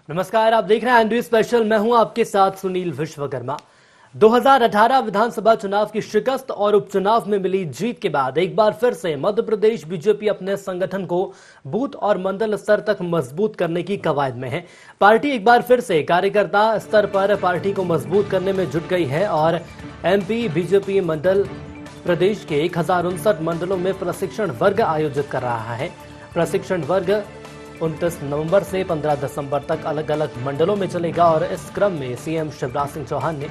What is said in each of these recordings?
नमस्कार, आप देख रहे हैं एनडीए स्पेशल। मैं हूं आपके साथ सुनील विश्वकर्मा। 2018 विधानसभा चुनाव की शिकस्त और उपचुनाव में मिली जीत के बाद एक बार फिर से मध्य प्रदेश बीजेपी अपने संगठन को बूथ और मंडल स्तर तक मजबूत करने की कवायद में है। पार्टी एक बार फिर से कार्यकर्ता स्तर पर पार्टी को मजबूत करने में जुट गई है और एमपी बीजेपी मंडल प्रदेश के 1059 मंडलों में प्रशिक्षण वर्ग आयोजित कर रहा है। प्रशिक्षण वर्ग 29 नवंबर से 15 दिसंबर तक अलग अलग मंडलों में चलेगा और इस क्रम में सीएम शिवराज सिंह चौहान ने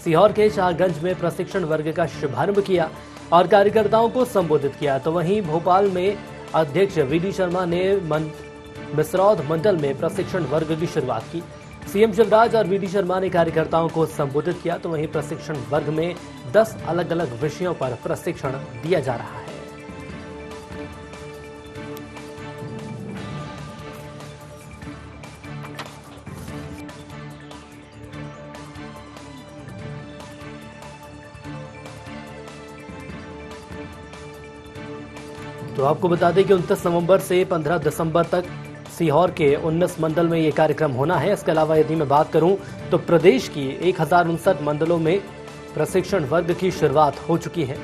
सीहोर के शाहगंज में प्रशिक्षण वर्ग का शुभारंभ किया और कार्यकर्ताओं को संबोधित किया। तो वहीं भोपाल में अध्यक्ष वीडी शर्मा ने मिसरौद मंडल में प्रशिक्षण वर्ग की शुरुआत की। सीएम शिवराज और वीडी शर्मा ने कार्यकर्ताओं को संबोधित किया। तो वहीं प्रशिक्षण वर्ग में 10 अलग अलग विषयों पर प्रशिक्षण दिया जा रहा है। तो आपको बता दें कि 29 नवंबर से 15 दिसंबर तक सीहोर के 19 मंडल में ये कार्यक्रम होना है। इसके अलावा यदि मैं बात करूं तो प्रदेश की 1059 मंडलों में प्रशिक्षण वर्ग की शुरुआत हो चुकी है।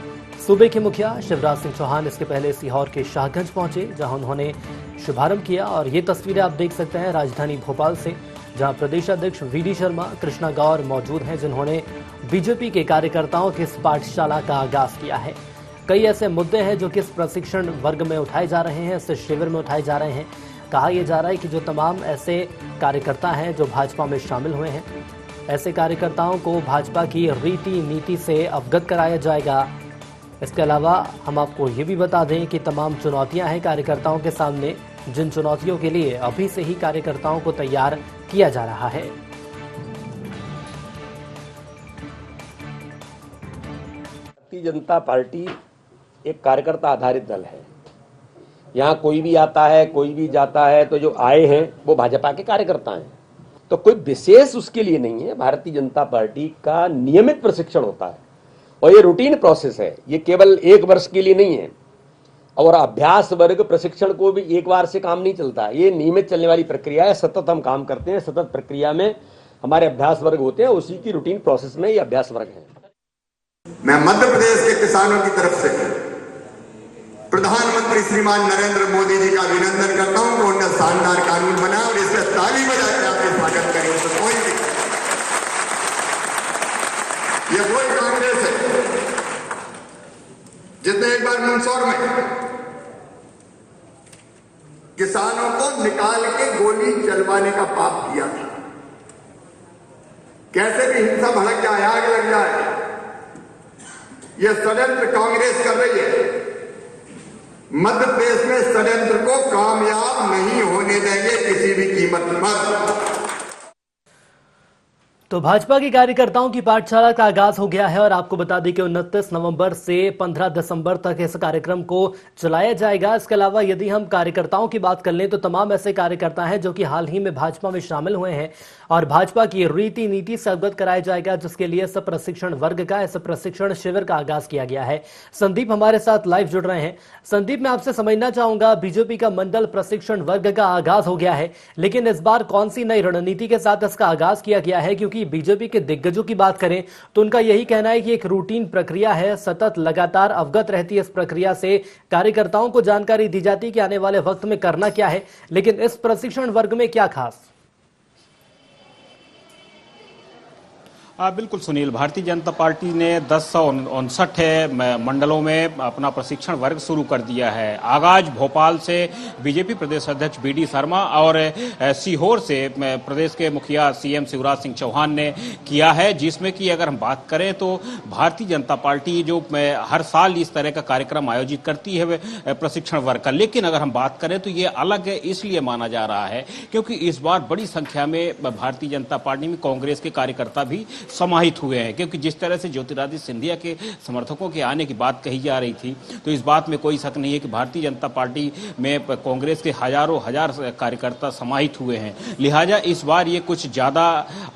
सूबे के मुखिया शिवराज सिंह चौहान इसके पहले सीहोर के शाहगंज पहुंचे, जहां उन्होंने शुभारंभ किया। और ये तस्वीरें आप देख सकते हैं राजधानी भोपाल से, जहां प्रदेश अध्यक्ष वीडी शर्मा, कृष्णा गौर मौजूद हैं, जिन्होंने बीजेपी के कार्यकर्ताओं की इस पाठशाला का आगाज किया है। कई ऐसे मुद्दे हैं जो कि इस प्रशिक्षण वर्ग में उठाए जा रहे हैं, इस शिविर में उठाए जा रहे हैं। कहा यह जा रहा है कि जो तमाम ऐसे कार्यकर्ता हैं जो भाजपा में शामिल हुए हैं, ऐसे कार्यकर्ताओं को भाजपा की रीति नीति से अवगत कराया जाएगा। इसके अलावा हम आपको ये भी बता दें कि तमाम चुनौतियां हैं कार्यकर्ताओं के सामने, जिन चुनौतियों के लिए अभी से ही कार्यकर्ताओं को तैयार किया जा रहा है। भारतीय जनता पार्टी एक कार्यकर्ता आधारित दल है। यहाँ कोई भी आता है, कोई भी जाता है, तो जो आए हैं वो भाजपा के कार्यकर्ता हैं। तो कोई विशेष उसके लिए नहीं है। भारतीय जनता पार्टी का नियमित प्रशिक्षण होता है और ये रूटीन प्रोसेस है। ये केवल एक वर्ष के लिए नहीं है। और अभ्यास वर्ग प्रशिक्षण को भी एक बार से काम नहीं चलता, ये नियमित चलने वाली प्रक्रिया है। सतत हम काम करते हैं, सतत प्रक्रिया में हमारे अभ्यास वर्ग होते हैं, उसी की रूटीन प्रोसेस में ये अभ्यास वर्ग है। मैं मध्य प्रदेश के किसानों की तरफ से प्रधानमंत्री श्रीमान नरेंद्र मोदी जी का अभिनंदन करता हूं कि उन्होंने शानदार कानून बनाया और इसे ताली बजाकर आपके स्वागत करें। तो कोई ये वही कांग्रेस है जिसने एक बार मंदसौर में किसानों को निकाल के गोली चलवाने का पाप किया था। कैसे भी हिंसा भड़क जाए, आग लग जाए, ये षड्यंत्र कांग्रेस कर रही है। मध्य प्रदेश में षड्यंत्र को कामयाब नहीं होने देंगे किसी भी कीमत पर। तो भाजपा के कार्यकर्ताओं की पाठशाला का आगाज हो गया है और आपको बता दें कि 29 नवंबर से 15 दिसंबर तक इस कार्यक्रम को चलाया जाएगा। इसके अलावा यदि हम कार्यकर्ताओं की बात कर लें तो तमाम ऐसे कार्यकर्ता हैं जो कि हाल ही में भाजपा में शामिल हुए हैं और भाजपा की रीति नीति से अवगत कराया जाएगा, जिसके लिए इस प्रशिक्षण वर्ग का, इस प्रशिक्षण शिविर का आगाज किया गया है। संदीप हमारे साथ लाइव जुड़ रहे हैं। संदीप, मैं आपसे समझना चाहूंगा, बीजेपी का मंडल प्रशिक्षण वर्ग का आगाज हो गया है, लेकिन इस बार कौन सी नई रणनीति के साथ इसका आगाज किया गया है? क्योंकि बीजेपी के दिग्गजों की बात करें तो उनका यही कहना है कि एक रूटीन प्रक्रिया है, सतत लगातार अवगत रहती है इस प्रक्रिया से, कार्यकर्ताओं को जानकारी दी जाती है कि आने वाले वक्त में करना क्या है। लेकिन इस प्रशिक्षण वर्ग में क्या खास? बिल्कुल सुनील, भारतीय जनता पार्टी ने 1059 मंडलों में अपना प्रशिक्षण वर्ग शुरू कर दिया है। आगाज भोपाल से बीजेपी प्रदेश अध्यक्ष वीडी शर्मा और सीहोर से प्रदेश के मुखिया सीएम शिवराज सिंह चौहान ने किया है, जिसमें कि अगर हम बात करें तो भारतीय जनता पार्टी जो हर साल इस तरह का कार्यक्रम आयोजित करती है प्रशिक्षण वर्ग का, लेकिन अगर हम बात करें तो ये अलग इसलिए माना जा रहा है क्योंकि इस बार बड़ी संख्या में भारतीय जनता पार्टी में कांग्रेस के कार्यकर्ता भी समाहित हुए हैं। क्योंकि जिस तरह से ज्योतिरादित्य सिंधिया के समर्थकों के आने की बात कही जा रही थी, तो इस बात में कोई शक नहीं है कि भारतीय जनता पार्टी में कांग्रेस के हजारों हजार कार्यकर्ता समाहित हुए हैं। लिहाजा इस बार ये कुछ ज्यादा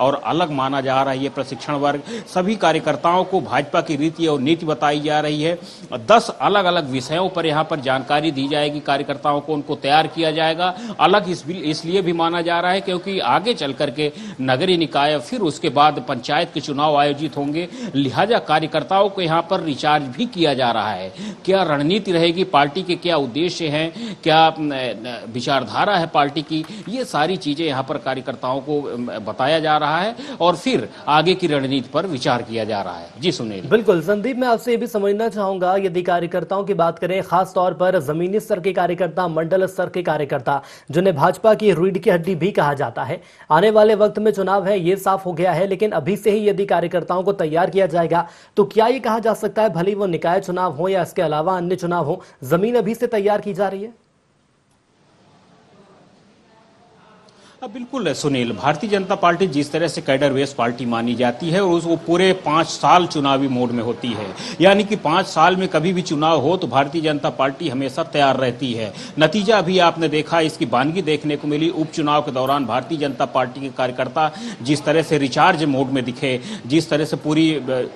और अलग माना जा रहा है। ये प्रशिक्षण वर्ग सभी कार्यकर्ताओं को भाजपा की रीति और नीति बताई जा रही है। 10 अलग अलग विषयों पर यहाँ पर जानकारी दी जाएगी कार्यकर्ताओं को, उनको तैयार किया जाएगा। अलग इसलिए भी माना जा रहा है क्योंकि आगे चल करके नगरीय निकाय फिर उसके बाद पंचायत के चुनाव आयोजित होंगे। लिहाजा कार्यकर्ताओं को यहाँ पर रिचार्ज भी किया जा रहा है। क्या रणनीति रहेगी पार्टी के, क्या उद्देश्य हैं, क्या विचारधारा है पार्टी की, ये सारी चीजें यहाँ पर कार्यकर्ताओं को बताया जा रहा है और फिर आगे की रणनीति पर विचार किया जा रहा है। जी सुनील। बिल्कुल संदीप, मैं आपसे ये भी समझना चाहूंगा, यदि कार्यकर्ताओं की बात करें, खास तौर पर जमीनी स्तर के कार्यकर्ता, मंडल स्तर के कार्यकर्ता, जिन्हें भाजपा की रीढ़ की हड्डी भी कहा जाता है, आने वाले वक्त में चुनाव है ये साफ हो गया है, लेकिन अभी से ही यदि कार्यकर्ताओं को तैयार किया जाएगा तो क्या ये कहा जा सकता है, भले वो निकाय चुनाव हो या इसके अलावा अन्य चुनाव हो, जमीन अभी से तैयार की जा रही है? बिल्कुल सुनील, भारतीय जनता पार्टी जिस तरह से कैडर बेस पार्टी मानी जाती है और वो पूरे 5 साल चुनावी मोड में होती है, यानी कि 5 साल में कभी भी चुनाव हो तो भारतीय जनता पार्टी हमेशा तैयार रहती है। नतीजा भी आपने देखा, इसकी बानगी देखने को मिली। उपचुनाव के दौरान भारतीय जनता पार्टी के कार्यकर्ता जिस तरह से रिचार्ज मोड में दिखे, जिस तरह से पूरी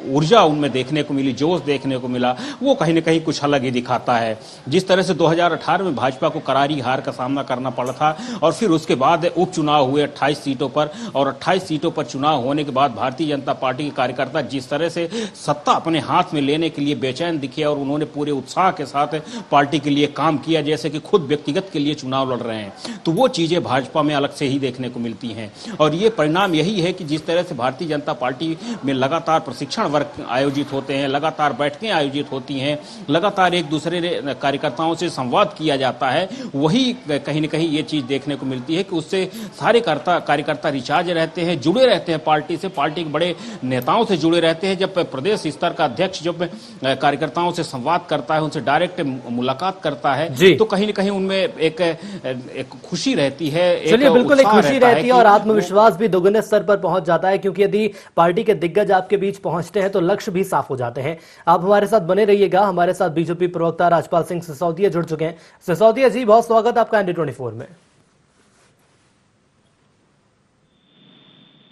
ऊर्जा उनमें देखने को मिली, जोश देखने को मिला, वो कहीं ना कहीं कुछ अलग ही दिखाता है। जिस तरह से 2018 में भाजपा को करारी हार का सामना करना पड़ा था और फिर उसके बाद चुनाव हुए 28 सीटों पर, और 28 सीटों पर चुनाव होने के बाद भारतीय जनता पार्टी के कार्यकर्ता जिस तरह से सत्ता अपने हाथ में लेने के लिए बेचैन दिखे और उन्होंने पूरे उत्साह के साथ पार्टी के लिए काम किया, जैसे कि खुद व्यक्तिगत के लिए चुनाव लड़ रहे हैं, तो वो चीजें भाजपा में अलग से ही देखने को मिलती हैं। और ये परिणाम यही है कि जिस तरह से भारतीय जनता पार्टी में लगातार प्रशिक्षण वर्ग आयोजित होते हैं, लगातार बैठकें आयोजित होती हैं, लगातार एक दूसरे कार्यकर्ताओं से संवाद किया जाता है, वही कहीं ना कहीं ये चीज देखने को मिलती है कि उससे सारे कार्यकर्ता रिचार्ज रहते हैं, जुड़े रहते हैं पार्टी से, पार्टी के बड़े नेताओं से जुड़े रहते हैं। जब प्रदेश स्तर का अध्यक्ष जब कार्यकर्ताओं से संवाद करता है, उनसे डायरेक्ट मुलाकात करता है, तो कहीं न कहीं उनमें एक खुशी रहती है। चलिए, बिल्कुल एक खुशी रहती है और आत्मविश्वास भी दोगुने स्तर पर पहुंच जाता है, क्योंकि यदि पार्टी के दिग्गज आपके बीच पहुंचते हैं तो लक्ष्य भी साफ हो जाते हैं। आप हमारे साथ बने रहिएगा। हमारे साथ बीजेपी प्रवक्ता राजपाल सिंह सिसोदिया जुड़ चुके हैं। सिसोदिया जी, बहुत स्वागत आपका ND24 में।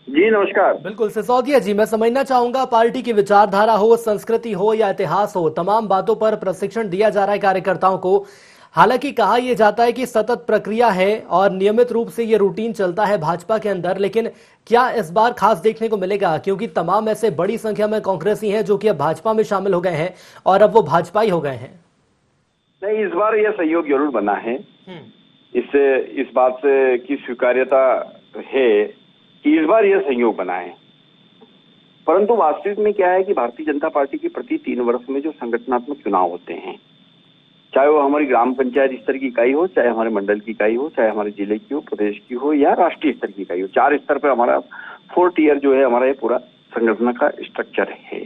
जी नमस्कार। बिल्कुल सिसोदिया जी, मैं समझना चाहूंगा, पार्टी की विचारधारा हो, संस्कृति हो या इतिहास हो, तमाम बातों पर प्रशिक्षण दिया जा रहा है कार्यकर्ताओं को। हालांकि कहा यह जाता है कि सतत प्रक्रिया है और नियमित रूप से ये रूटीन चलता है भाजपा के अंदर, लेकिन क्या इस बार खास देखने को मिलेगा, क्योंकि तमाम ऐसे बड़ी संख्या में कांग्रेसी हैं जो कि अब भाजपा में शामिल हो गए हैं और अब वो भाजपाई हो गए हैं? नहीं, इस बार यह सहयोग जरूर बना है। इससे इस बात से की स्वीकार्यता है कि इस बार यह संयोग बना है, परंतु वास्तविक में क्या है कि भारतीय जनता पार्टी की प्रति 3 वर्ष में जो संगठनात्मक चुनाव होते हैं, चाहे वो हमारी ग्राम पंचायत स्तर की इकाई हो, चाहे हमारे मंडल की इकाई हो, चाहे हमारे जिले की हो, प्रदेश की हो या राष्ट्रीय स्तर की इकाई हो, 4 स्तर पर हमारा 4 टियर जो है हमारा ये पूरा संगठन का स्ट्रक्चर है।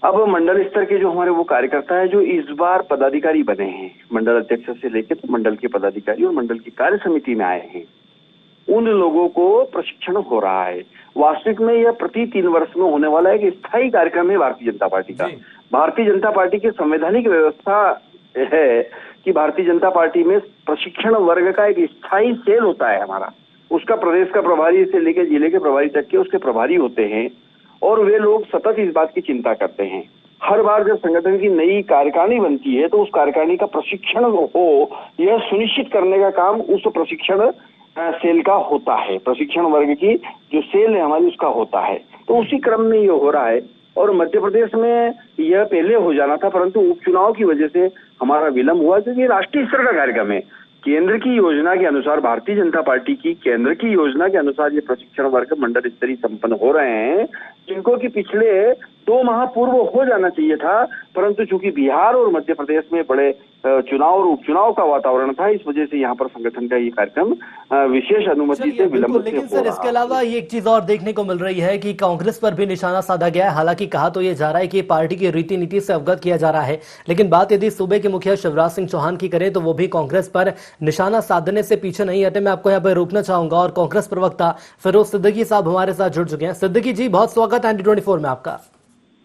अब मंडल स्तर के जो हमारे वो कार्यकर्ता है जो इस बार पदाधिकारी बने हैं, मंडल अध्यक्ष से लेकर तो मंडल के पदाधिकारी और मंडल की कार्य समिति में आए हैं, उन लोगों को प्रशिक्षण हो रहा है। वास्तविक में यह प्रति 3 वर्ष में होने वाला एक स्थायी कार्यक्रम है भारतीय जनता पार्टी का। भारतीय जनता पार्टी की संवैधानिक व्यवस्था है कि भारतीय जनता पार्टी में प्रशिक्षण वर्ग का एक स्थायी सेल होता है हमारा, उसका प्रदेश का प्रभारी से लेकर जिले के प्रभारी तक के उसके प्रभारी होते हैं और वे लोग सतत इस बात की चिंता करते हैं। हर बार जब संगठन की नई कार्यकारिणी बनती है तो उस कार्यकारिणी का प्रशिक्षण हो, यह सुनिश्चित करने का काम उस प्रशिक्षण सेल का होता है, प्रशिक्षण वर्ग की जो सेल है हमारी उसका होता है। तो उसी क्रम में ये हो रहा है और मध्य प्रदेश में यह पहले हो जाना था, परंतु उपचुनाव की वजह से हमारा विलंब हुआ, क्योंकि राष्ट्रीय स्तर का कार्यक्रम है। केंद्र की योजना के अनुसार, भारतीय जनता पार्टी की केंद्र की योजना के अनुसार ये प्रशिक्षण वर्ग मंडल स्तरीय संपन्न हो रहे हैं, जिनको कि पिछले 2 माह पूर्व हो जाना चाहिए था, परंतु चूंकि बिहार और मध्य प्रदेश में बड़े चुनाव और उपचुनाव का वातावरण था, इस वजह से यहाँ पर संगठन का ये कार्यक्रम विशेष अनुमति से चलिए विलंब बिल्कुल, से लेकिन हो सर रहा इसके अलावा ये एक चीज और देखने को मिल रही है कि कांग्रेस पर भी निशाना साधा गया है। हालांकि कहा तो ये जा रहा है कि पार्टी की रीति नीति से अवगत किया जा रहा है, लेकिन बात यदि सूबे के मुखिया शिवराज सिंह चौहान की करें तो वो भी कांग्रेस पर निशाना साधने से पीछे नहीं हटे। मैं आपको यहाँ पर रोकना चाहूंगा और कांग्रेस प्रवक्ता फिरोज सिद्दीकी साहब हमारे साथ जुड़ चुके हैं। सिद्दीकी जी, बहुत स्वागत है ND24 में आपका।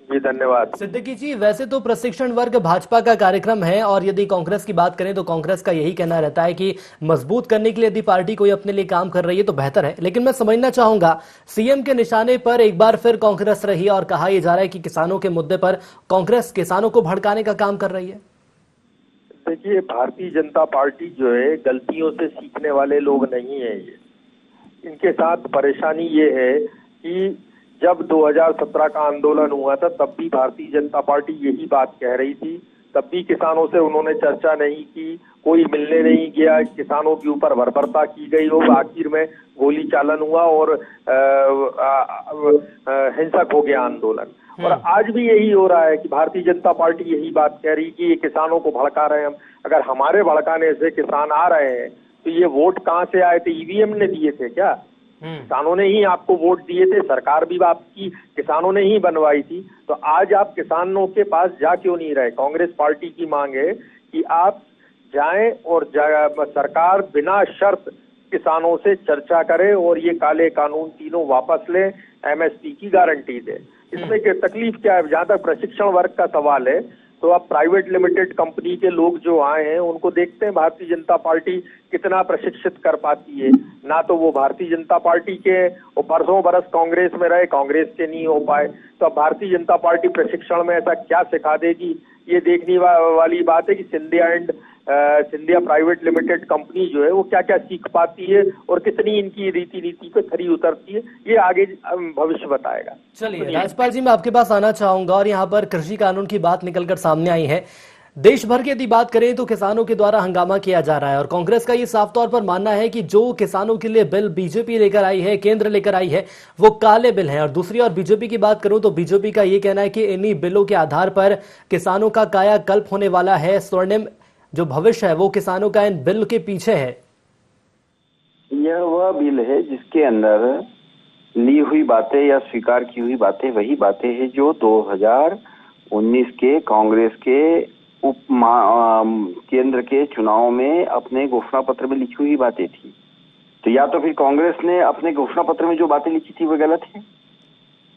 जी धन्यवाद। सिद्दीकी जी, वैसे तो प्रशिक्षण वर्ग भाजपा का कार्यक्रम है और यदि कांग्रेस की बात करें तो कांग्रेस का यही कहना रहता है कि मजबूत करने के लिए यदि पार्टी कोई अपने लिए काम कर रही है तो बेहतर है, लेकिन मैं समझना चाहूंगा सीएम के निशाने पर एक बार फिर कांग्रेस रही और कहा यह जा रहा है कि किसानों के मुद्दे पर कांग्रेस किसानों को भड़काने का काम कर रही है। देखिए, भारतीय जनता पार्टी जो है गलतियों से सीखने वाले लोग नहीं है। ये इनके साथ परेशानी ये है कि जब 2017 का आंदोलन हुआ था तब भी भारतीय जनता पार्टी यही बात कह रही थी, तब भी किसानों से उन्होंने चर्चा नहीं की, कोई मिलने नहीं गया, किसानों के ऊपर बर्बरता की गई और आखिर में गोली चालन हुआ और हिंसक हो गया आंदोलन। और आज भी यही हो रहा है कि भारतीय जनता पार्टी यही बात कह रही कि ये किसानों को भड़का रहे हैं हम। अगर हमारे भड़काने से किसान आ रहे हैं तो ये वोट कहाँ से आए थे? ईवीएम ने दिए थे क्या? किसानों ने ही आपको वोट दिए थे, सरकार भी आपकी किसानों ने ही बनवाई थी। तो आज आप किसानों के पास जा क्यों नहीं रहे? कांग्रेस पार्टी की मांग है कि आप जाएं और सरकार बिना शर्त किसानों से चर्चा करे और ये काले कानून तीनों वापस ले, एमएसपी की गारंटी दे। इसमें क्या तकलीफ क्या है? जहां तक प्रशिक्षण वर्ग का सवाल है तो आप प्राइवेट लिमिटेड कंपनी के लोग जो आए हैं उनको देखते हैं भारतीय जनता पार्टी कितना प्रशिक्षित कर पाती है। ना तो वो भारतीय जनता पार्टी के और बरसों बरस कांग्रेस में रहे, कांग्रेस के नहीं हो पाए, तो अब भारतीय जनता पार्टी प्रशिक्षण में ऐसा क्या सिखा देगी? ये देखने वाली बात है कि सिंधिया प्राइवेट लिमिटेड कंपनी जो है वो क्या क्या सीख पाती है और कितनी इनकी रीति नीति पे खरी उतरती है, ये आगे भविष्य बताएगा। चलिए राजपाल जी, मैं आपके पास आना चाहूंगा और यहाँ पर कृषि कानून की बात निकलकर सामने आई है। देश भर की यदि बात करें तो किसानों के द्वारा हंगामा किया जा रहा है और कांग्रेस का ये साफ तौर पर मानना है कि जो किसानों के लिए बिल बीजेपी लेकर आई है, केंद्र लेकर आई है, वो काले बिल हैं। और दूसरी ओर बीजेपी की बात करूं तो बीजेपी का ये कहना है कि इन्हीं बिलों के आधार पर किसानों का कायाकल्प होने वाला है, स्वर्णिम जो भविष्य है वो किसानों का इन बिल के पीछे है। यह वह बिल है जिसके अंदर ली हुई बातें या स्वीकार की हुई बातें वही बातें हैं जो 2019 के कांग्रेस के केंद्र के चुनाव में अपने घोषणा पत्र में लिखी हुई बातें थी। तो या तो फिर कांग्रेस ने अपने घोषणा पत्र में जो बातें लिखी थी वो गलत है,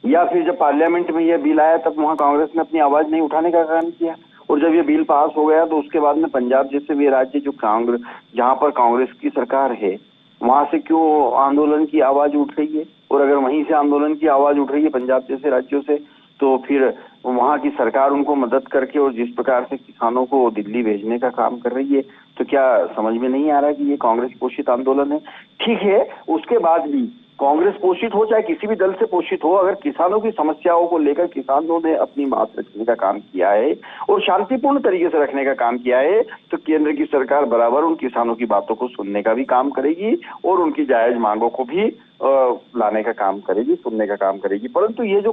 या फिर जब पार्लियामेंट में यह बिल आया तब वहां कांग्रेस ने अपनी आवाज नहीं उठाने का काम किया। और जब ये बिल पास हो गया तो उसके बाद में पंजाब जैसे भी राज्य जो कांग्रेस जहां पर कांग्रेस की सरकार है वहां से क्यों आंदोलन की आवाज उठ रही है? और अगर वहीं से आंदोलन की आवाज उठ रही है पंजाब जैसे राज्यों से, तो फिर वहां की सरकार उनको मदद करके और जिस प्रकार से किसानों को दिल्ली भेजने का काम कर रही है, तो क्या समझ में नहीं आ रहा कि ये कांग्रेस पोषित आंदोलन है? ठीक है, उसके बाद भी कांग्रेस पोषित हो चाहे किसी भी दल से पोषित हो, अगर किसानों की समस्याओं को लेकर किसानों ने अपनी बात रखने का काम किया है और शांतिपूर्ण तरीके से रखने का काम किया है, तो केंद्र की सरकार बराबर उन किसानों की बातों को सुनने का भी काम करेगी और उनकी जायज मांगों को भी लाने का काम करेगी, सुनने का काम करेगी। परंतु ये जो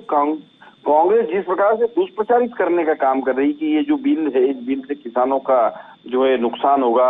कांग्रेस जिस प्रकार से दुष्प्रचारित करने का काम कर रही कि ये जो बिल है, इस बिल से किसानों का जो है नुकसान होगा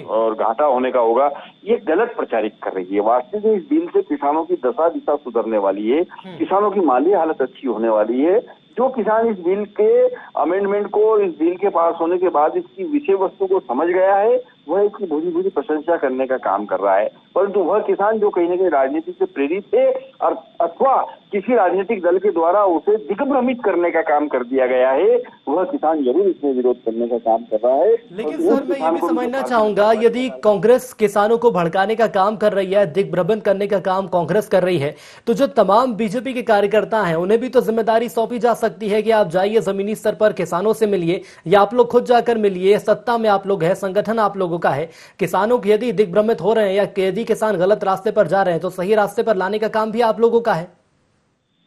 और घाटा होने का होगा, ये गलत प्रचारित कर रही है। वास्तविक में इस बिल से किसानों की दशा दिशा सुधरने वाली है, किसानों की माली हालत अच्छी होने वाली है। जो किसान इस बिल के अमेंडमेंट को, इस बिल के पास होने के बाद इसकी विषय वस्तु को समझ गया है, वह इसकी भूरी भूरी प्रशंसा करने का काम कर रहा है। परंतु वह किसान जो कहीं न कहीं राजनीति से प्रेरित है और अथवा किसी राजनीतिक दल के द्वारा उसे दिग्भ्रमित करने का काम कर दिया गया है, वह किसान जरूर इसमें विरोध करने का काम कर रहा है। लेकिन सर मैं ये भी समझना चाहूंगा, यदि कांग्रेस किसानों को भड़काने का काम कर रही है, दिग्भ्रमित करने का काम कांग्रेस कर रही है, तो जो तमाम बीजेपी के कार्यकर्ता हैं उन्हें भी तो जिम्मेदारी सौंपी जा सकती है कि आप जाइए जमीनी स्तर पर किसानों से मिलिए या आप लोग खुद जाकर मिलिए। सत्ता में आप लोग हैं, संगठन आप लोगों का है। किसानों की यदि दिग्भ्रमित हो रहे हैं या यदि किसान गलत रास्ते पर जा रहे हैं तो सही रास्ते पर लाने का काम भी आप लोगों का है।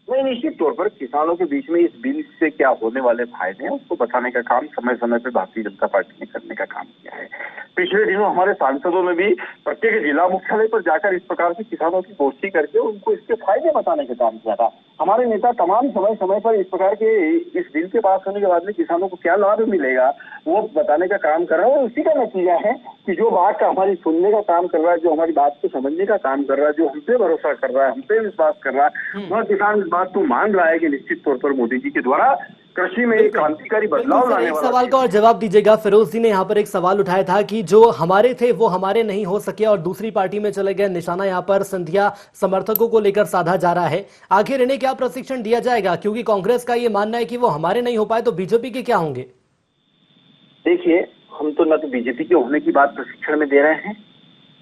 नहीं, निश्चित तौर पर किसानों के बीच में इस बिल से क्या होने वाले फायदे हैं उसको बताने का काम समय समय पे भारतीय जनता पार्टी ने करने का काम किया है। पिछले दिनों हमारे सांसदों ने भी प्रत्येक जिला मुख्यालय पर जाकर इस प्रकार से किसानों की गोष्ठी करके उनको इसके फायदे बताने का काम किया था। हमारे नेता तमाम समय समय पर इस प्रकार के इस बिल के पास होने के बाद में किसानों को क्या लाभ मिलेगा वो बताने का काम कर रहा है, और उसी का नतीजा है कि जो बात का हमारी सुनने का काम कर रहा है, जो हमारी बात को समझने का काम कर रहा है, जो हम पे भरोसा कर रहा है, हम पे विश्वास कर रहा है, वह किसान इस बात को मान रहा है कि निश्चित तौर पर मोदी जी के द्वारा कृषि में एक क्रांतिकारी बदलाव लाने एक वाला सवाल का और जवाब दीजिएगा। फिरोज जी ने यहाँ पर एक सवाल उठाया था कि जो हमारे थे वो हमारे नहीं हो सके और दूसरी पार्टी में चले गए, निशाना यहाँ पर सिंधिया समर्थकों को लेकर साधा जा रहा है। आखिर इन्हें क्या प्रशिक्षण दिया जाएगा, क्योंकि कांग्रेस का ये मानना है कि वो हमारे नहीं हो पाए तो बीजेपी के क्या होंगे? देखिए, हम तो न तो बीजेपी के होने की बात प्रशिक्षण में दे रहे हैं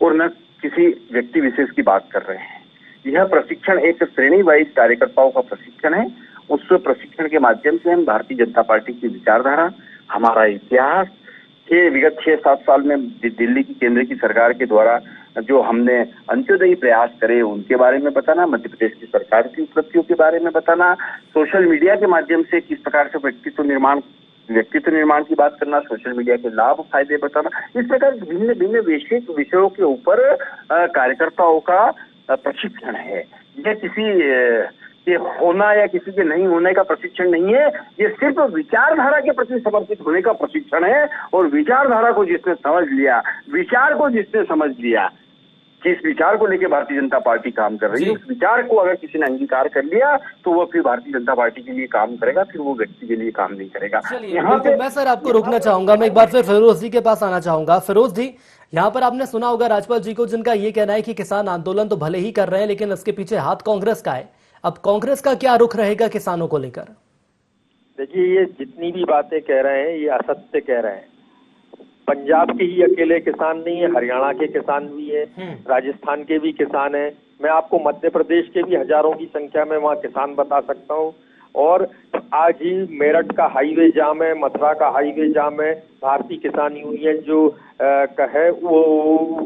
और न किसी व्यक्ति विशेष की बात कर रहे हैं। यह प्रशिक्षण एक श्रेणी वाइज कार्यकर्ताओं का प्रशिक्षण है। उस प्रशिक्षण के माध्यम से हम भारतीय जनता पार्टी की विचारधारा, हमारा इतिहास के विगत 6-7 साल में दिल्ली की केंद्र की सरकार के द्वारा जो हमने अंत्योदयी प्रयास करे उनके बारे में बताना, मध्य प्रदेश की सरकार की उपलब्धियों के बारे में बताना, सोशल मीडिया के माध्यम से किस प्रकार से व्यक्तित्व निर्माण की बात करना, सोशल मीडिया के लाभ फायदे बताना, इस प्रकार भिन्न भिन्न वैश्विक विषयों के ऊपर कार्यकर्ताओं का प्रशिक्षण है। यह किसी के होना या किसी के नहीं होने का प्रशिक्षण नहीं है, ये सिर्फ विचारधारा के प्रति समर्पित होने का प्रशिक्षण है। और विचारधारा को जिसने समझ लिया, विचार को जिसने समझ लिया, जिस विचार को लेकर भारतीय जनता पार्टी काम कर रही है, उस विचार को अगर किसी ने अंगीकार कर लिया तो वो फिर भारतीय जनता पार्टी के लिए काम करेगा, फिर वो व्यक्ति के लिए काम नहीं करेगा। यहाँ पे मैं सर आपको रोकना चाहूंगा, मैं एक बार फिर फिरोज जी के पास आना चाहूंगा। फिरोज जी, यहाँ पर आपने सुना होगा राजपाल जी को, जिनका ये कहना है कि किसान आंदोलन तो भले ही कर रहे हैं लेकिन इसके पीछे हाथ कांग्रेस का है। अब कांग्रेस का क्या रुख रहेगा किसानों को लेकर? देखिए, ये जितनी भी बातें कह रहे हैं ये असत्य कह रहे हैं। पंजाब के ही अकेले किसान नहीं है, हरियाणा के किसान भी है, राजस्थान के भी किसान है। मैं आपको मध्य प्रदेश के भी हजारों की संख्या में वहाँ किसान बता सकता हूँ। और आज ही मेरठ का हाईवे जाम है, मथुरा का हाईवे जाम है, भारतीय किसान यूनियन जो है वो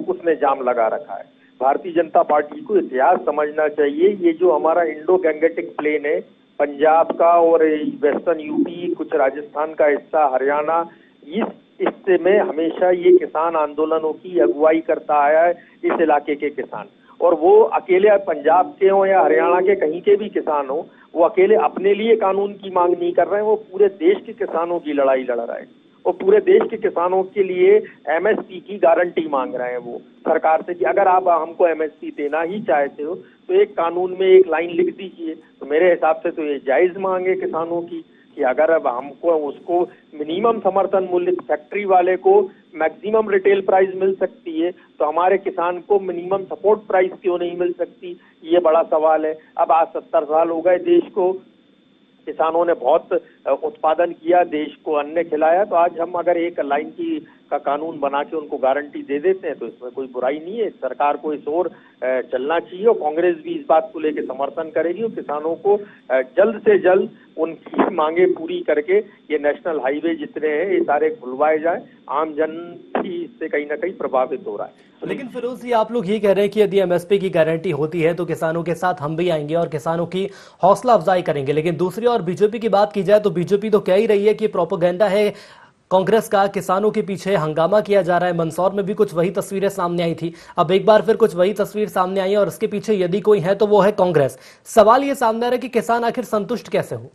उसने जाम लगा रखा है। भारतीय जनता पार्टी को इतिहास समझना चाहिए। ये जो हमारा इंडो गैंगेटिक प्लेन है, पंजाब का और वेस्टर्न यूपी, कुछ राजस्थान का हिस्सा, हरियाणा, इस हिस्से में हमेशा ये किसान आंदोलनों की अगुवाई करता आया है इस इलाके के किसान। और वो अकेले पंजाब के हों या हरियाणा के कहीं के भी किसान हो, वो अकेले अपने लिए कानून की मांग नहीं कर रहे हैं, वो पूरे देश के किसानों की लड़ाई लड़ रहे हैं। और पूरे देश के किसानों के लिए एमएसपी की गारंटी मांग रहे हैं वो सरकार से कि अगर आप हमको एमएसपी देना ही चाहते हो तो एक कानून में एक लाइन लिख दीजिए। तो मेरे हिसाब से तो ये जायज मांग है किसानों की कि अगर अब हमको उसको मिनिमम समर्थन मूल्य, फैक्ट्री वाले को मैक्सिमम रिटेल प्राइस मिल सकती है तो हमारे किसान को मिनिमम सपोर्ट प्राइस क्यों नहीं मिल सकती, ये बड़ा सवाल है। अब आज 70 साल हो गए देश को, किसानों ने बहुत उत्पादन किया, देश को अन्न खिलाया, तो आज हम अगर एक लाइन की का कानून बना के उनको गारंटी दे देते हैं तो इसमें कोई बुराई नहीं है। सरकार को इस ओर चलना चाहिए और कांग्रेस भी इस बात को लेकर समर्थन करेगी और किसानों को जल्द से जल्द उनकी मांगे पूरी करके ये नेशनल हाईवे जितने हैं ये सारे खुलवाए जाए। आम जन भी इससे कहीं ना कहीं प्रभावित हो रहा है। लेकिन फिरोज जी, आप लोग ये कह रहे हैं कि यदि एमएसपी की गारंटी होती है तो किसानों के साथ हम भी आएंगे और किसानों की हौसला अफजाई करेंगे। लेकिन दूसरी ओर बीजेपी की बात की जाए तो बीजेपी तो कह ही रही है कि प्रोपेगेंडा है कांग्रेस का, किसानों के पीछे हंगामा किया जा रहा है। मंदसौर में भी कुछ वही तस्वीरें सामने आई थी, अब एक बार फिर कुछ वही तस्वीर सामने आई है और इसके पीछे यदि कोई है तो वो है कांग्रेस। सवाल ये सामने आ रहा है कि किसान आखिर संतुष्ट कैसे हो?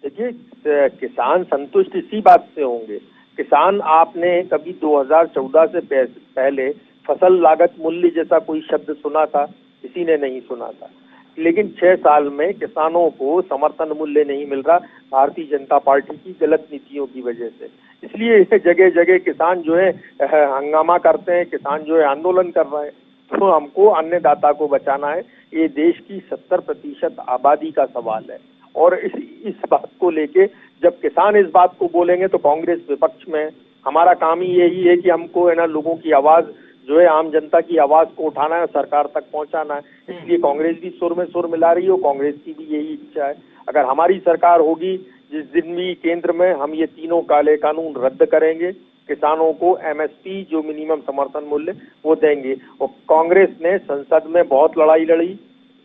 देखिए, किसान संतुष्ट इसी बात से होंगे। किसान, आपने कभी 2014 से पहले फसल लागत मूल्य जैसा कोई शब्द सुना था? किसी ने नहीं सुना था। लेकिन 6 साल में किसानों को समर्थन मूल्य नहीं मिल रहा भारतीय जनता पार्टी की गलत नीतियों की वजह से। इसलिए जगह जगह किसान जो है हंगामा करते हैं, किसान जो है आंदोलन कर रहे हैं। तो हमको अन्नदाता को बचाना है। ये देश की 70% आबादी का सवाल है और इस बात को लेके जब किसान इस बात को बोलेंगे तो कांग्रेस विपक्ष में। हमारा काम ही यही है कि हमको है ना लोगों की आवाज जो है, आम जनता की आवाज को उठाना है, सरकार तक पहुंचाना है। इसलिए कांग्रेस भी सुर में सुर मिला रही है, कांग्रेस की भी यही इच्छा है। अगर हमारी सरकार होगी, जिस दिन भी केंद्र में, हम ये तीनों काले कानून रद्द करेंगे, किसानों को एमएसपी जो मिनिमम समर्थन मूल्य वो देंगे। और कांग्रेस ने संसद में बहुत लड़ाई लड़ी,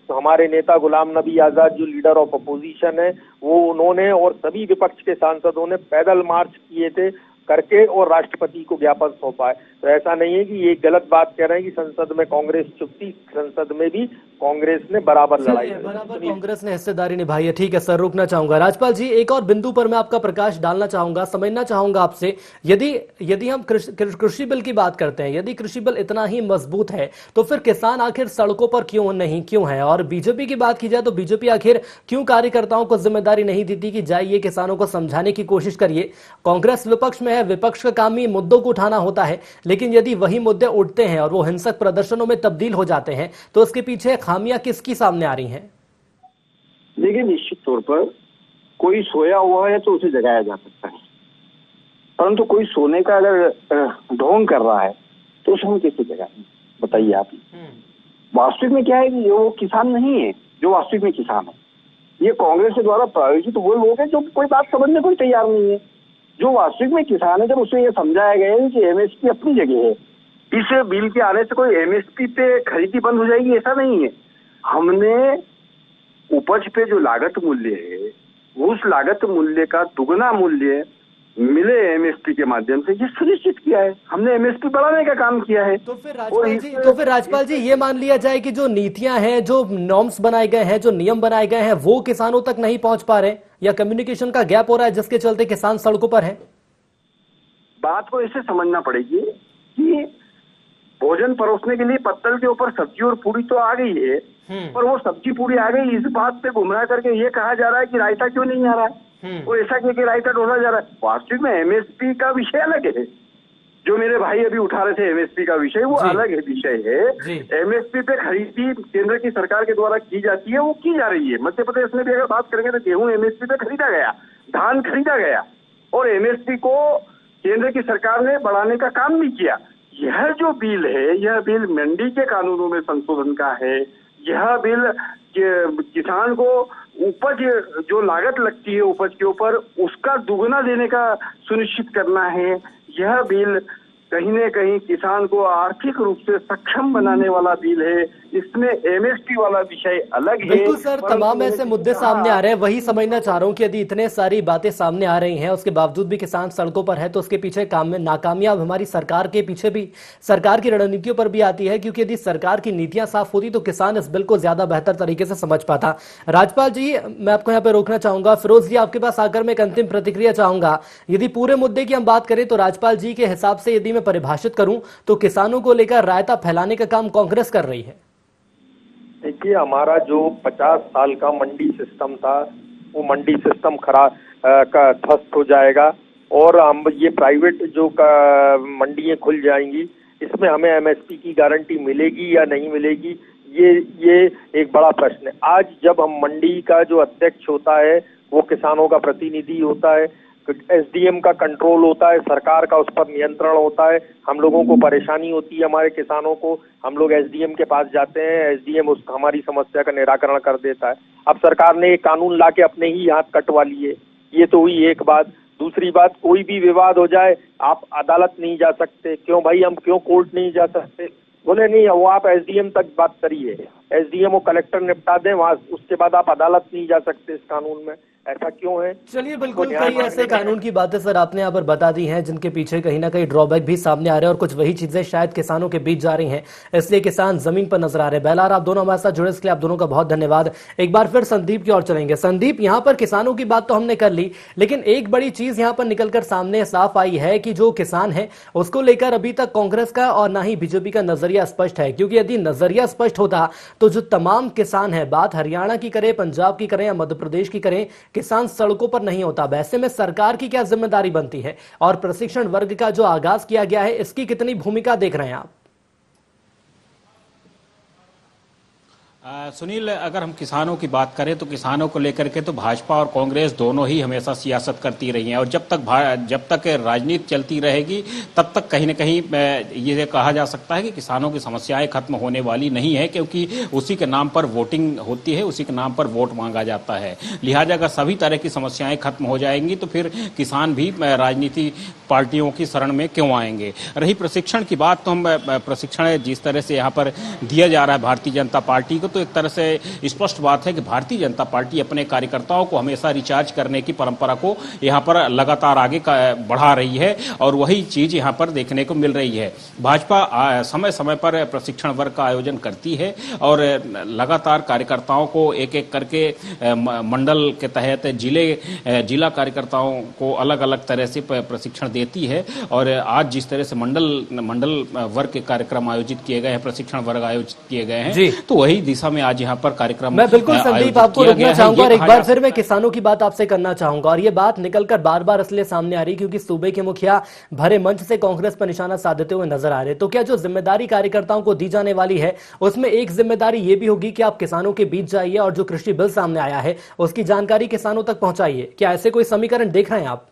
तो हमारे नेता गुलाम नबी आजाद जो लीडर ऑफ अपोजिशन है वो, उन्होंने और सभी विपक्ष के सांसदों ने पैदल मार्च किए थे करके और राष्ट्रपति को ज्ञापन सौंपा है। तो ऐसा नहीं है कि ये गलत बात कह रहे हैं कि संसद में कांग्रेस चुप थी, संसद में भी कांग्रेस ने बराबर लड़ाई लड़ी। बराबर कांग्रेस ने हिस्सेदारी निभाई है। ठीक है सर, रुकना चाहूंगा। राजपाल जी, एक और बिंदु पर मैं आपका प्रकाश डालना चाहूंगा, समझना चाहूंगा आपसे। यदि हम कृषि बिल की बात करते हैं, यदि कृषि बिल इतना ही मजबूत है तो फिर किसान आखिर सड़कों पर क्यों है? और बीजेपी की बात की जाए तो बीजेपी आखिर क्यों कार्यकर्ताओं को जिम्मेदारी नहीं देती कि जाइए किसानों को समझाने की कोशिश करिए? कांग्रेस विपक्ष में है, विपक्ष का काम ही मुद्दों को उठाना होता है, लेकिन यदि वही मुद्दे उठते हैं और वो हिंसक प्रदर्शनों में तब्दील हो जाते हैं तो उसके पीछे खामियां किसकी सामने आ रही हैं? देखिए, निश्चित तौर पर कोई सोया हुआ है तो उसे जगाया जा सकता है, परंतु कोई सोने का अगर ढोंग कर रहा है तो उसे हम कैसे जगाएं? बताइए आप। वास्तविक में क्या है कि वो किसान नहीं है जो वास्तविक में किसान है, ये कांग्रेस के द्वारा प्रायोजित वो लोग हैं जो कोई बात समझने को तैयार नहीं है। जो वास्तविक में किसान है, जब उसे ये समझाया गया है कि एमएसपी अपनी जगह है, इस बिल के आने से कोई एमएसपी पे खरीदी बंद हो जाएगी, ऐसा नहीं है। हमने उपज पे जो लागत मूल्य है, उस लागत मूल्य का दुगना मूल्य मिले एमएसपी के माध्यम से, ये सुनिश्चित किया है। हमने एमएसपी बढ़ाने का काम किया है। तो फिर राजपाल जी ये मान लिया जाए कि जो नीतियां हैं, जो नॉर्म्स बनाए गए हैं, जो नियम बनाए गए हैं, वो किसानों तक नहीं पहुंच पा रहे, या कम्युनिकेशन का गैप हो रहा है जिसके चलते किसान सड़कों पर हैं? बात को ऐसे समझना पड़ेगी कि भोजन परोसने के लिए पत्तल के ऊपर सब्जी और पूरी तो आ गई है, पर वो सब्जी पूरी आ गई, इस बात पे गुमराह करके ये कहा जा रहा है कि रायता क्यों नहीं आ रहा है, और ऐसा क्योंकि रायता ढोला जा रहा है। वास्तविक में एमएसपी का विषय अलग है। जो मेरे भाई अभी उठा रहे थे एमएसपी का विषय, वो अलग है विषय है। एमएसपी पे खरीदी केंद्र की सरकार के द्वारा की जाती है, वो की जा रही है। मध्य प्रदेश में भी अगर बात करेंगे तो गेहूं एमएसपी पे खरीदा गया, धान खरीदा गया, और एमएसपी को केंद्र की सरकार ने बढ़ाने का काम भी किया। यह जो बिल है, यह बिल मंडी के कानूनों में संशोधन का है। यह बिल किसान को उपज जो लागत लगती है उपज के ऊपर, उसका दुगना देने का सुनिश्चित करना है। यह बिल कहीं न कहीं किसान को आर्थिक रूप से सक्षम बनाने वाला बिल है। इसमें एमएसपी वाला विषय अलग है। बिल्कुल सर, तमाम ऐसे मुद्दे सामने आ रहे हैं। वही समझना चाह रहा हूं कि यदि इतने सारी बातें सामने आ रही हैं, उसके बावजूद भी किसान सड़कों पर है, तो उसके पीछे काम में नाकामयाब हमारी सरकार के पीछे भी सरकार की रणनीतियों पर भी आती है, क्योंकि यदि सरकार की नीतियां साफ होती तो किसान इस बिल को ज्यादा बेहतर तरीके से समझ पाता। राजपाल जी, मैं आपको यहाँ पे रोकना चाहूंगा। फिरोज जी, आपके पास आकर मैं एक अंतिम प्रतिक्रिया चाहूंगा। यदि पूरे मुद्दे की हम बात करें तो राजपाल जी के हिसाब से यदि मैं परिभाषित करूं तो किसानों को लेकर रायता फैलाने का काम कांग्रेस कर रही है। देखिए, हमारा जो 50 साल का मंडी सिस्टम था, वो मंडी सिस्टम खराब का ध्वस्त हो जाएगा, और हम ये प्राइवेट जो मंडियां खुल जाएंगी, इसमें हमें एमएसपी की गारंटी मिलेगी या नहीं मिलेगी, ये एक बड़ा प्रश्न है। आज जब हम मंडी का जो अध्यक्ष होता है वो किसानों का प्रतिनिधि होता है, एसडीएम का कंट्रोल होता है, सरकार का उस पर नियंत्रण होता है। हम लोगों को परेशानी होती है, हमारे किसानों को, हम लोग एसडीएम के पास जाते हैं, एसडीएम उस हमारी समस्या का निराकरण कर देता है। अब सरकार ने एक कानून लाके अपने ही हाथ कटवा लिए, ये तो हुई एक बात। दूसरी बात, कोई भी विवाद हो जाए आप अदालत नहीं जा सकते। क्यों भाई, हम क्यों कोर्ट नहीं जा सकते? बोले नहीं, वो आप एसडीएम तक बात करिए, एसडीएम और कलेक्टर निपटा दें वहां, उसके बाद आप अदालत नहीं जा सकते इस कानून में। ऐसा क्यों है? चलिए, बिल्कुल कई ऐसे कानून की बातें सर आपने यहाँ पर बता दी हैं जिनके पीछे कहीं ना कहीं ड्रॉबैक भी सामने आ रहे हैं, और कुछ वही चीजें शायद किसानों के बीच जा रही हैं, इसलिए किसान जमीन पर नजर आ रहे हैं। बेलार, आप दोनों हमारे साथ जुड़े, इसके लिए आप दोनों का बहुत धन्यवाद। एक बार फिर संदीप की ओर चलेंगे। संदीप, यहाँ पर किसानों की बात तो हमने कर ली, लेकिन एक बड़ी चीज यहाँ पर निकलकर सामने साफ आई है कि जो किसान है उसको लेकर अभी तक कांग्रेस का और ना ही बीजेपी का नजरिया स्पष्ट है। क्योंकि यदि नजरिया स्पष्ट होता तो जो तमाम किसान है, बात हरियाणा की करें, पंजाब की करें या मध्य प्रदेश की करें, किसान सड़कों पर नहीं होता। वैसे में सरकार की क्या जिम्मेदारी बनती है, और प्रशिक्षण वर्ग का जो आगाज किया गया है, इसकी कितनी भूमिका देख रहे हैं आप? सुनील, अगर हम किसानों की बात करें तो किसानों को लेकर के तो भाजपा और कांग्रेस दोनों ही हमेशा सियासत करती रही हैं, और जब तक राजनीति चलती रहेगी तब तक कहीं न कहीं ये कहा जा सकता है कि किसानों की समस्याएं खत्म होने वाली नहीं है, क्योंकि उसी के नाम पर वोटिंग होती है, उसी के नाम पर वोट मांगा जाता है। लिहाजा अगर सभी तरह की समस्याएं खत्म हो जाएंगी तो फिर किसान भी राजनीति पार्टियों की शरण में क्यों आएंगे। रही प्रशिक्षण की बात, तो हम प्रशिक्षण जिस तरह से यहाँ पर दिया जा रहा है भारतीय जनता पार्टी को, में तो एक तरह से स्पष्ट बात है कि भारतीय जनता पार्टी अपने कार्यकर्ताओं को हमेशा रिचार्ज करने की परंपरा को यहाँ पर लगातार आगे बढ़ा रही है और वही चीज यहाँ पर देखने को मिल रही है। भाजपा समय समय पर प्रशिक्षण वर्ग का आयोजन करती है और लगातार कार्यकर्ताओं को एक एक करके मंडल के तहत जिला कार्यकर्ताओं को अलग अलग तरह से प्रशिक्षण देती है। और आज जिस तरह से मंडल वर्ग के कार्यक्रम आयोजित किए गए हैं, प्रशिक्षण वर्ग आयोजित किए गए हैं, तो वही दिशा में आज यहाँ पर कार्यक्रम मैं बिल्कुल संदीप आपको रोकना चाहूंगा और एक बार फिर मैं किसानों की बात आपसे करना चाहूंगा और ये बात निकलकर बार बार इसलिए सामने आ रही क्योंकि सूबे के मुखिया भरे मंच से कांग्रेस पर निशाना साधते हुए नजर आ रहे। तो क्या जो जिम्मेदारी कार्यकर्ताओं को दी जाने वाली है उसमें एक जिम्मेदारी ये भी होगी कि आप किसानों के बीच जाइए और जो कृषि बिल सामने आया है उसकी जानकारी किसानों तक पहुंचाइए? क्या ऐसे कोई समीकरण देख रहे हैं आप?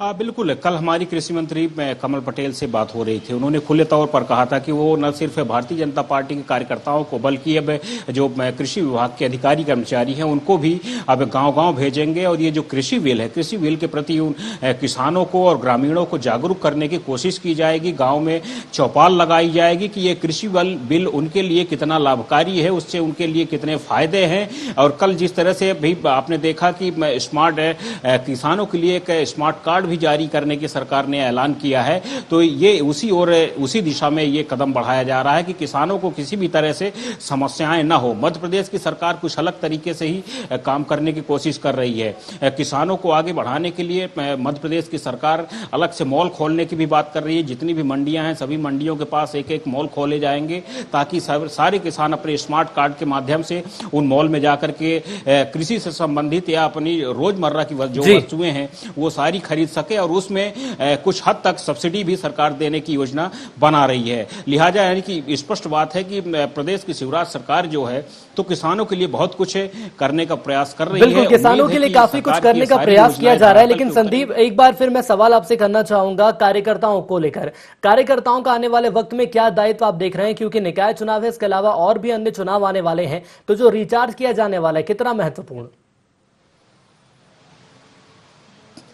बिल्कुल। कल हमारी कृषि मंत्री कमल पटेल से बात हो रही थी। उन्होंने खुले तौर पर कहा था कि वो न सिर्फ भारतीय जनता पार्टी के कार्यकर्ताओं को बल्कि अब जो कृषि विभाग के अधिकारी कर्मचारी हैं उनको भी अब गांव-गांव भेजेंगे और ये जो कृषि बिल है, कृषि बिल के प्रति उन किसानों को और ग्रामीणों को जागरूक करने की कोशिश की जाएगी। गाँव में चौपाल लगाई जाएगी कि ये कृषि बिल उनके लिए कितना लाभकारी है, उससे उनके लिए कितने फायदे हैं। और कल जिस तरह से भी आपने देखा कि स्मार्ट किसानों के लिए एक स्मार्ट कार्ड भी जारी करने की सरकार ने ऐलान किया है, तो ये उसी दिशा में ये कदम बढ़ाया जा रहा है कि किसानों को किसी भी तरह से समस्याएं न हो। मध्य प्रदेश की सरकार कुछ अलग तरीके से ही काम करने की कोशिश कर रही है। किसानों को आगे बढ़ाने के लिए मध्य प्रदेश की सरकार अलग से मॉल खोलने की भी बात कर रही है। जितनी भी मंडियां हैं सभी मंडियों के पास एक एक मॉल खोले जाएंगे ताकि सारे किसान अपने स्मार्ट कार्ड के माध्यम से उन मॉल में जाकर के कृषि से संबंधित या अपनी रोजमर्रा की जो वस्तुएं हैं वो सारी खरीद सके और उसमें कुछ हद तक सब्सिडी भी सरकार देने की योजना बना रही है। लिहाजा यानी कि स्पष्ट बात है कि प्रदेश की शिवराज सरकार जो है तो किसानों के लिए बहुत कुछ करने का प्रयास कर रही है। बिल्कुल, किसानों के लिए काफी कुछ करने का प्रयास किया जा रहा है। लेकिन संदीप, एक बार फिर मैं सवाल आपसे करना चाहूंगा कार्यकर्ताओं को लेकर। कार्यकर्ताओं का आने वाले वक्त में क्या दायित्व आप देख रहे हैं, क्योंकि निकाय चुनाव है, इसके अलावा और भी अन्य चुनाव आने वाले हैं, तो जो रिचार्ज किया जाने वाला है कितना महत्वपूर्ण?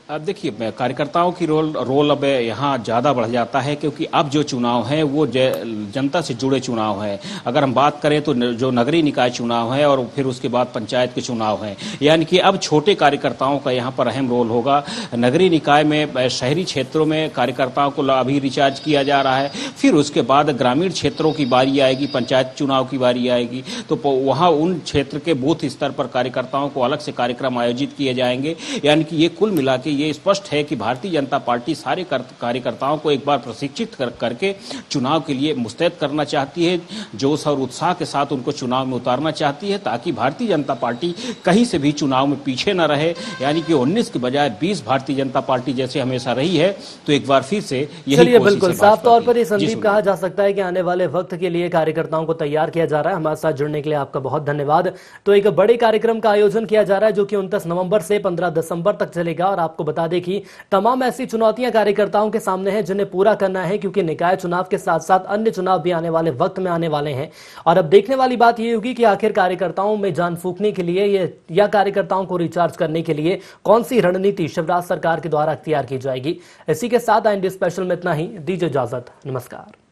अब देखिए कार्यकर्ताओं की रोल अब यहाँ ज़्यादा बढ़ जाता है क्योंकि अब जो चुनाव है वो जनता से जुड़े चुनाव है। अगर हम बात करें तो जो नगरीय निकाय चुनाव है और फिर उसके बाद पंचायत के चुनाव हैं, यानी कि अब छोटे कार्यकर्ताओं का यहाँ पर अहम रोल होगा। नगरीय निकाय में शहरी क्षेत्रों में कार्यकर्ताओं को अभी रिचार्ज किया जा रहा है, फिर उसके बाद ग्रामीण क्षेत्रों की बारी आएगी, पंचायत चुनाव की बारी आएगी, तो वहाँ उन क्षेत्र के बूथ स्तर पर कार्यकर्ताओं को अलग से कार्यक्रम आयोजित किए जाएंगे। यानी कि ये कुल मिला के ये स्पष्ट है कि भारतीय जनता पार्टी सारे कार्यकर्ताओं को एक बार प्रशिक्षित करके चुनाव के लिए मुस्तैद करना चाहती है, जोश और उत्साह के साथ उनको चुनाव में उतारना चाहती है ताकि भारतीय जनता पार्टी कहीं से भी चुनाव में पीछे न रहे। यानी कि 19 के बजाय 20 भारतीय जनता पार्टी जैसे हमेशा रही है, तो एक बार फिर से यही बिल्कुल साफ तौर पर ये संदीप कहा जा सकता है कि आने वाले वक्त के लिए कार्यकर्ताओं को तैयार किया जा रहा है। हमारे साथ जुड़ने के लिए आपका बहुत धन्यवाद। तो एक बड़े कार्यक्रम का आयोजन किया जा रहा है जो कि 29 नवंबर से 15 दिसंबर तक चलेगा और आपको बता दें कि तमाम ऐसी चुनौतियां कार्यकर्ताओं के सामने हैं जिन्हें पूरा करना है, क्योंकि निकाय चुनाव के साथ साथ अन्य चुनाव भी आने वाले वक्त में आने वाले हैं। और अब देखने वाली बात यह होगी कि आखिर कार्यकर्ताओं में जान फूंकने के लिए या कार्यकर्ताओं को रिचार्ज करने के लिए कौन सी रणनीति शिवराज सरकार के द्वारा अख्तियार की जाएगी। इसी के साथ IND स्पेशल में इतना ही। दीजिए इजाजत, नमस्कार।